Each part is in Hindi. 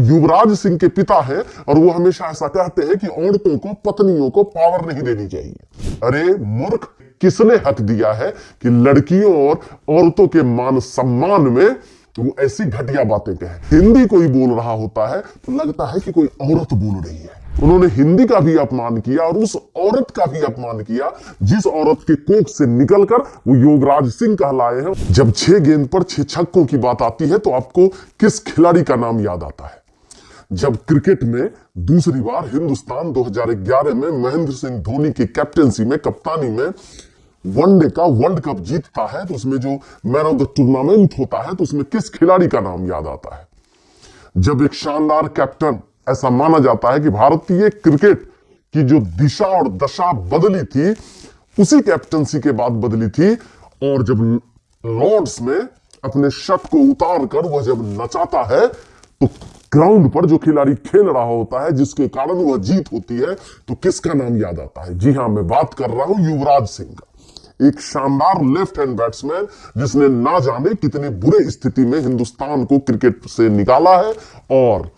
युवराज सिंह के पिता हैं और वो हमेशा ऐसा कहते हैं कि औरतों को, पत्नियों को पावर नहीं देनी चाहिए। अरे मूर्ख, किसने हक दिया है कि लड़कियों और औरतों के मान सम्मान में वो ऐसी घटिया बातें कहे। हिंदी कोई बोल रहा होता है तो लगता है कि कोई औरत बोल रही है। उन्होंने हिंदी का भी अपमान किया और उस औरत का भी अपमान किया जिस औरत के कोख से निकलकर वो योगराज सिंह कहलाए हैं। जब 6 गेंद पर 6 छक्कों की बात आती है तो आपको किस खिलाड़ी का नाम याद आता है? जब क्रिकेट में दूसरी बार हिंदुस्तान 2011 में महेंद्र सिंह धोनी की कैप्टेंसी में, कप्तानी में वनडे का वर्ल्ड कप जीतता है तो उसमें जो मैन ऑफ द टूर्नामेंट होता है तो उसमें किस खिलाड़ी का नाम याद आता है? जब एक शानदार कैप्टन, ऐसा माना जाता है कि भारतीय क्रिकेट की जो दिशा और दशा बदली थी उसी कैप्टनसी के बाद बदली थी, और जब लॉर्ड्स में अपने शर्ट को उतार कर वह जब नचाता है तो ग्राउंड पर जो खिलाड़ी खेल रहा होता है जिसके कारण वह जीत होती है तो किसका नाम याद आता है? जी हां, मैं बात कर रहा हूं युवराज सिंह का। एक शानदार लेफ्ट हैंड बैट्समैन जिसने ना जाने कितने बुरे स्थिति में हिंदुस्तान को क्रिकेट से निकाला है और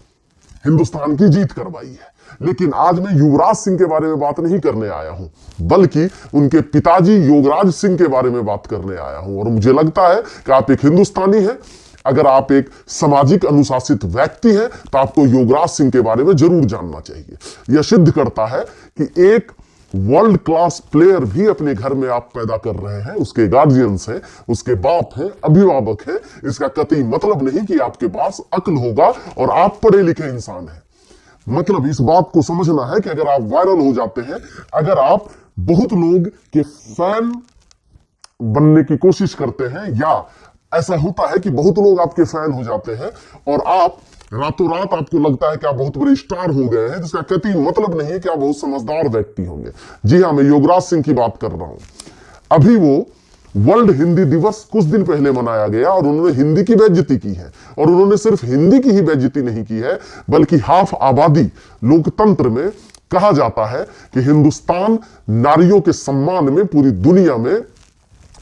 हिंदुस्तान की जीत करवाई है। लेकिन आज मैं युवराज सिंह के बारे में बात नहीं करने आया हूं, बल्कि उनके पिताजी योगराज सिंह के बारे में बात करने आया हूं। और मुझे लगता है कि आप एक हिंदुस्तानी हैं, अगर आप एक सामाजिक अनुशासित व्यक्ति हैं तो आपको योगराज सिंह के बारे में जरूर जानना चाहिए। यह सिद्ध करता है कि एक वर्ल्ड क्लास प्लेयर भी अपने घर में आप पैदा कर रहे हैं, उसके गार्जियंस हैं, उसके बाप हैं, अभिभावक हैं। इसका कतई मतलब नहीं कि आपके पास अक्ल होगा और आप पढ़े लिखे इंसान हैं। मतलब इस बात को समझना है कि अगर आप वायरल हो जाते हैं, अगर आप बहुत लोग के फैन बनने की कोशिश करते हैं, या ऐसा होता है कि बहुत लोग आपके फैन हो जाते हैं और आप रातों रात आपको लगता है कि आप बहुत बड़े स्टार हो गए हैं, जिसका कतई मतलब नहीं है कि आप बहुत समझदार व्यक्ति होंगे। जी हां, मैं योगराज सिंह की बात कर रहा हूं। अभी वो वर्ल्ड हिंदी दिवस कुछ दिन पहले मनाया गया और उन्होंने हिंदी की बेइज्जती की है। और उन्होंने सिर्फ हिंदी की ही बेइज्जती नहीं की है, बल्कि हाफ आबादी लोकतंत्र में कहा जाता है कि हिंदुस्तान नारियों के सम्मान में पूरी दुनिया में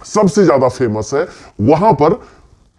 सबसे ज्यादा फेमस है। वहां पर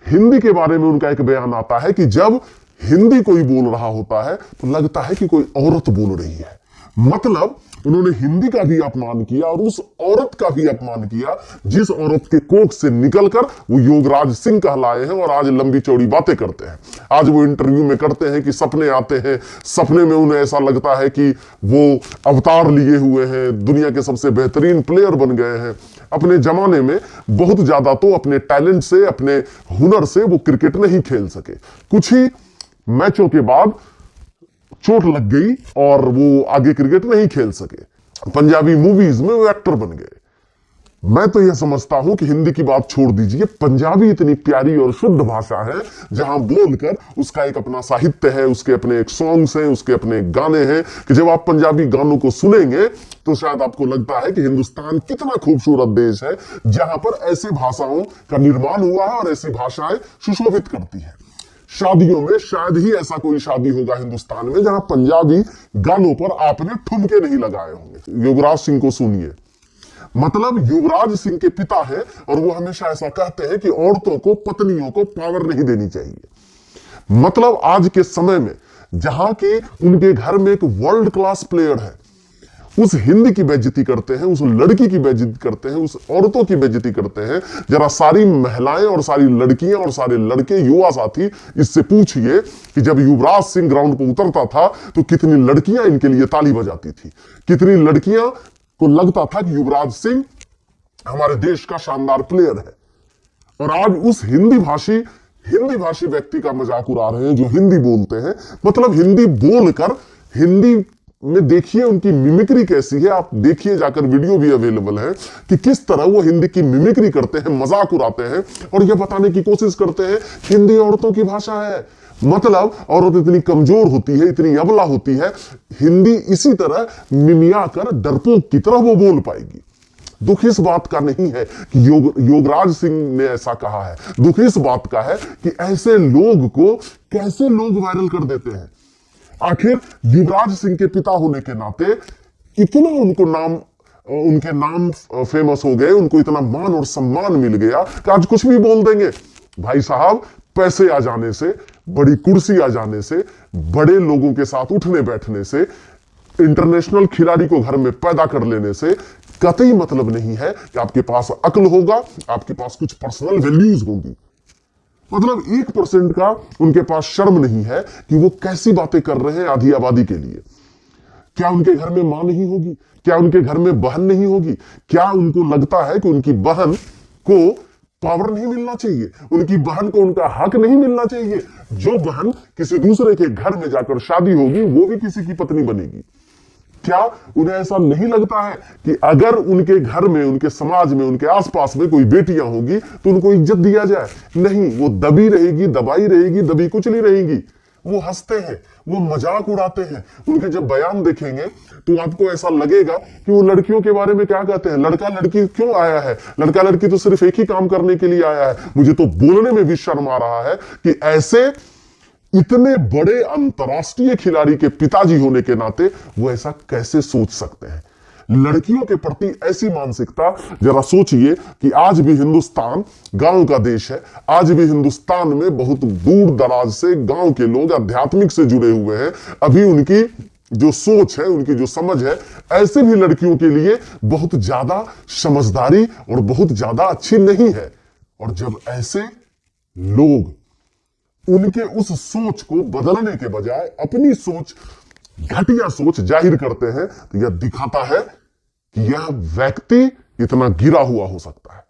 हिंदी के बारे में उनका एक बयान आता है कि जब हिंदी कोई बोल रहा होता है तो लगता है कि कोई औरत बोल रही है। मतलब उन्होंने हिंदी का भी अपमान किया और उस औरत का भी अपमान किया जिस औरत के कोख से निकलकर वो योगराज सिंह कहलाए हैं और आज लंबी चौड़ी बातें करते हैं। आज वो इंटरव्यू में करते हैं कि सपने आते हैं, सपने में उन्हें ऐसा लगता है कि वो अवतार लिए हुए हैं, दुनिया के सबसे बेहतरीन प्लेयर बन गए हैं। अपने जमाने में बहुत ज्यादा तो अपने टैलेंट से, अपने हुनर से वो क्रिकेट नहीं खेल सके। कुछ ही मैचों के बाद चोट लग गई और वो आगे क्रिकेट नहीं खेल सके। पंजाबी मूवीज में वो एक्टर बन गए। मैं तो यह समझता हूं कि हिंदी की बात छोड़ दीजिए, पंजाबी इतनी प्यारी और शुद्ध भाषा है जहां बोलकर उसका एक अपना साहित्य है, उसके अपने एक सॉन्ग्स हैं, उसके अपने गाने हैं कि जब आप पंजाबी गानों को सुनेंगे तो शायद आपको लगता है कि हिंदुस्तान कितना खूबसूरत देश है जहां पर ऐसी भाषाओं का निर्माण हुआ है और ऐसी भाषाएं सुशोभित करती है। शादियों में शायद ही ऐसा कोई शादी होगा हिंदुस्तान में जहां पंजाबी गानों पर आपने ठुमके नहीं लगाए होंगे। युवराज सिंह को सुनिए। मतलब युवराज सिंह के पिता हैं और वो हमेशा ऐसा कहते हैं कि औरतों को, पत्नियों को पावर नहीं देनी चाहिए। मतलब आज के समय में जहां के उनके घर में एक वर्ल्ड क्लास प्लेयर है, उस हिंदी की बेइज्जती करते हैं, उस लड़की की बेइज्जती करते हैं, उस औरतों की बेइज्जती करते हैं। जरा सारी महिलाएं और सारी लड़कियां और सारे लड़के, युवा साथी, इससे पूछिए कि जब युवराज सिंह ग्राउंड पर उतरता था तो कितनी लड़कियां इनके लिए ताली बजाती थी, कितनी लड़कियां को लगता था कि युवराज सिंह हमारे देश का शानदार प्लेयर है। और आज उस हिंदी भाषी व्यक्ति का मजाक उड़ा रहे हैं जो हिंदी बोलते हैं। मतलब हिंदी बोलकर, हिंदी में देखिए उनकी मिमिक्री कैसी है। आप देखिए जाकर, वीडियो भी अवेलेबल है कि किस तरह वो हिंदी की मिमिक्री करते हैं, मजाक उड़ाते हैं और यह बताने की कोशिश करते हैं हिंदी औरतों की भाषा है। मतलब औरत इतनी कमजोर होती है, इतनी अबला होती है, हिंदी इसी तरह मिमिया कर डरपोक की तरह वो बोल पाएगी। दुख इस बात का नहीं है कि योगराज सिंह ने ऐसा कहा है, दुख इस बात का है कि ऐसे लोग को कैसे लोग वायरल कर देते हैं। आखिर युवराज सिंह के पिता होने के नाते इतना उनके नाम फेमस हो गए, उनको इतना मान और सम्मान मिल गया कि आज कुछ भी बोल देंगे। भाई साहब, पैसे आ जाने से बड़ी कुर्सी आ जाने से, बड़े लोगों के साथ उठने बैठने से, इंटरनेशनल खिलाड़ी को घर में पैदा कर लेने से कतई मतलब नहीं है कि आपके पास अक्ल होगा, आपके पास कुछ पर्सनल वैल्यूज होंगी। मतलब 1% का उनके पास शर्म नहीं है कि वो कैसी बातें कर रहे हैं आधी आबादी के लिए। क्या उनके घर में मां नहीं होगी? क्या उनके घर में बहन नहीं होगी? क्या उनको लगता है कि उनकी बहन को पावर नहीं मिलना चाहिए, उनकी बहन को उनका हक नहीं मिलना चाहिए? जो बहन किसी दूसरे के घर में जाकर शादी होगी वो भी किसी की पत्नी बनेगी। क्या उन्हें ऐसा नहीं लगता है कि अगर उनके घर में, उनके समाज में, उनके आसपास में कोई बेटियां होंगी तो उनको इज्जत दिया जाए? नहीं, वो दबी रहेगी, दबाई रहेगी, दबी कुचली रहेगी। वो हंसते हैं, वो मजाक उड़ाते हैं। उनके जब बयान देखेंगे तो आपको ऐसा लगेगा कि वो लड़कियों के बारे में क्या कहते हैं, लड़का लड़की क्यों आया है, लड़का लड़की तो सिर्फ एक ही काम करने के लिए आया है। मुझे तो बोलने में भी शर्म आ रहा है कि ऐसे इतने बड़े अंतर्राष्ट्रीय खिलाड़ी के पिताजी होने के नाते वो ऐसा कैसे सोच सकते हैं। लड़कियों के प्रति ऐसी मानसिकता, जरा सोचिए कि आज भी हिंदुस्तान गांव का देश है। आज भी हिंदुस्तान में बहुत दूर दराज से गांव के लोग आध्यात्मिक से जुड़े हुए हैं। अभी उनकी जो सोच है, उनकी जो समझ है, ऐसे भी लड़कियों के लिए बहुत ज्यादा समझदारी और बहुत ज्यादा अच्छी नहीं है। और जब ऐसे लोग उनके उस सोच को बदलने के बजाय अपनी सोच, घटिया सोच जाहिर करते हैं, तो यह दिखाता है कि यह व्यक्ति इतना गिरा हुआ हो सकता है।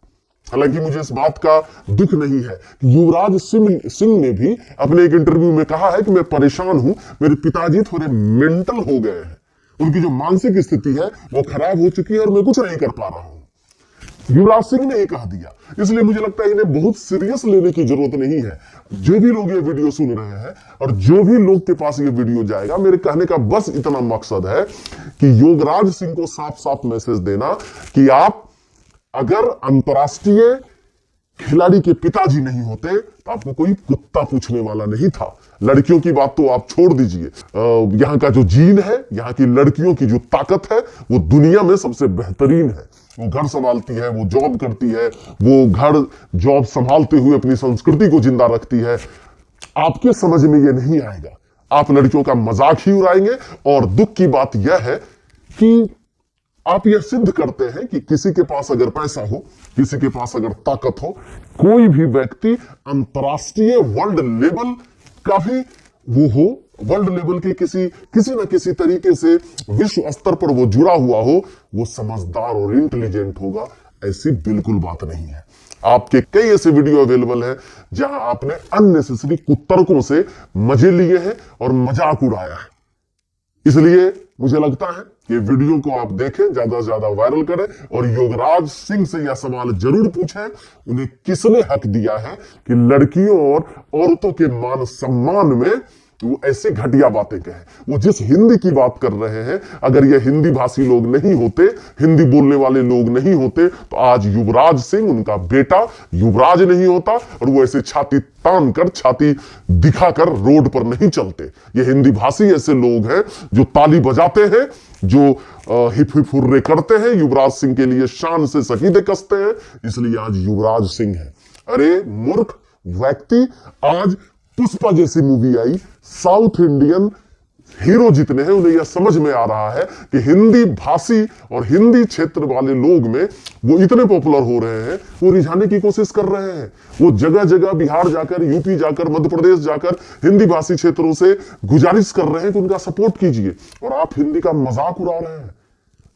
हालांकि मुझे इस बात का दुख नहीं है कि युवराज सिंह ने भी अपने एक इंटरव्यू में कहा है कि मैं परेशान हूं, मेरे पिताजी थोड़े मेंटल हो गए हैं, उनकी जो मानसिक स्थिति है वो खराब हो चुकी है और मैं कुछ नहीं कर पा रहा हूं। युवराज सिंह ने ही कह दिया, इसलिए मुझे लगता है इन्हें बहुत सीरियस लेने की जरूरत नहीं है। जो भी लोग ये वीडियो सुन रहे हैं और जो भी लोग के पास ये वीडियो जाएगा, मेरे कहने का बस इतना मकसद है कि युवराज सिंह को साफ साफ मैसेज देना कि आप अगर अंतर्राष्ट्रीय खिलाड़ी के पिताजी नहीं होते तो आपको कोई कुत्ता पूछने वाला नहीं था। लड़कियों की बात तो आप छोड़ दीजिए, यहाँ का जो जीन है, यहाँ की लड़कियों की जो ताकत है वो दुनिया में सबसे बेहतरीन है। वो घर संभालती है, वो जॉब करती है, वो घर जॉब संभालते हुए अपनी संस्कृति को जिंदा रखती है। आपके समझ में ये नहीं आएगा, आप लड़कियों का मजाक ही उड़ाएंगे। और दुख की बात यह है कि आप यह सिद्ध करते हैं कि किसी के पास अगर पैसा हो, किसी के पास अगर ताकत हो, कोई भी व्यक्ति अंतर्राष्ट्रीय वर्ल्ड लेवल का भी वो हो, वर्ल्ड लेवल के किसी न किसी तरीके से विश्व स्तर पर वो जुड़ा हुआ हो, वो समझदार और इंटेलिजेंट होगा, ऐसी बिल्कुल बात नहीं है। आपके कई ऐसे वीडियो अवेलेबल है जहां आपने अननेसेसरी कुतर्कों से मजे लिए हैं और मजाक उड़ाया है। इसलिए मुझे लगता है कि वीडियो को आप देखें, ज्यादा से ज्यादा वायरल करें और युवराज सिंह से यह सवाल जरूर पूछें, उन्हें किसने हक दिया है कि लड़कियों और औरतों के मान सम्मान में वो ऐसे घटिया बातें कहें। वो जिस हिंदी की बात कर रहे हैं, अगर ये हिंदी भाषी लोग नहीं होते, हिंदी बोलने वाले लोग नहीं होते, तो आज युवराज सिंह, उनका बेटा युवराज नहीं होता और वो ऐसे छाती तान कर, छाती दिखाकर रोड पर नहीं चलते। ये हिंदी भाषी ऐसे लोग हैं जो ताली बजाते हैं, जो हिप हिप हुर्रे करते हैं, युवराज सिंह के लिए शान से सकीदे कसते हैं, इसलिए आज युवराज सिंह है। अरे मूर्ख व्यक्ति, आज पुष्पा जैसी मूवी आई, साउथ इंडियन हीरो जितने हैं उन्हें यह समझ में आ रहा है कि हिंदी भाषी और हिंदी क्षेत्र वाले लोग में वो इतने पॉपुलर हो रहे हैं, वो रिझाने की कोशिश कर रहे हैं। वो जगह जगह बिहार जाकर, यूपी जाकर, मध्य प्रदेश जाकर हिंदी भाषी क्षेत्रों से गुजारिश कर रहे हैं कि उनका सपोर्ट कीजिए, और आप हिंदी का मजाक उड़ा रहे हैं।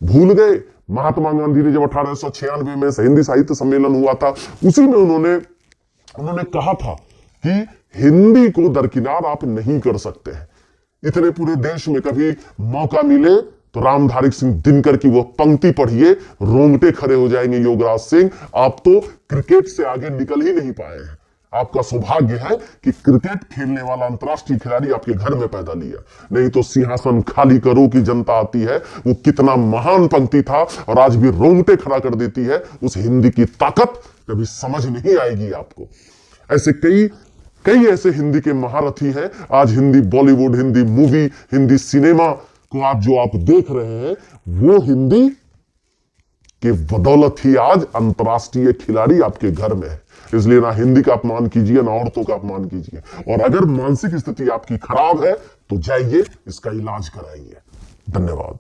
भूल गए महात्मा गांधी ने जब 1896 में हिंदी साहित्य सम्मेलन हुआ था, उसी में उन्होंने कहा था कि हिंदी को दरकिनार आप नहीं कर सकते हैं। इतने पूरे देश में कभी मौका मिले तो रामधारी सिंह दिनकर की वो पंक्ति पढ़िए, रोंगटे खड़े हो जाएंगे। युवराज सिंह, आप तो क्रिकेट से आगे निकल ही नहीं पाए हैं। आपका सौभाग्य है कि क्रिकेट खेलने वाला अंतर्राष्ट्रीय खिलाड़ी आपके घर में पैदा लिया, नहीं तो सिंहासन खाली करो की जनता आती है। वो कितना महान पंक्ति था और आज भी रोंगटे खड़ा कर देती है। उस हिंदी की ताकत कभी समझ नहीं आएगी आपको। ऐसे कई ऐसे हिंदी के महारथी हैं। आज हिंदी बॉलीवुड, हिंदी मूवी, हिंदी सिनेमा को आप देख रहे हैं, वो हिंदी के बदौलत ही आज अंतर्राष्ट्रीय खिलाड़ी आपके घर में है। इसलिए ना हिंदी का अपमान कीजिए, ना औरतों का अपमान कीजिए। और अगर मानसिक स्थिति आपकी खराब है तो जाइए इसका इलाज कराइए। धन्यवाद।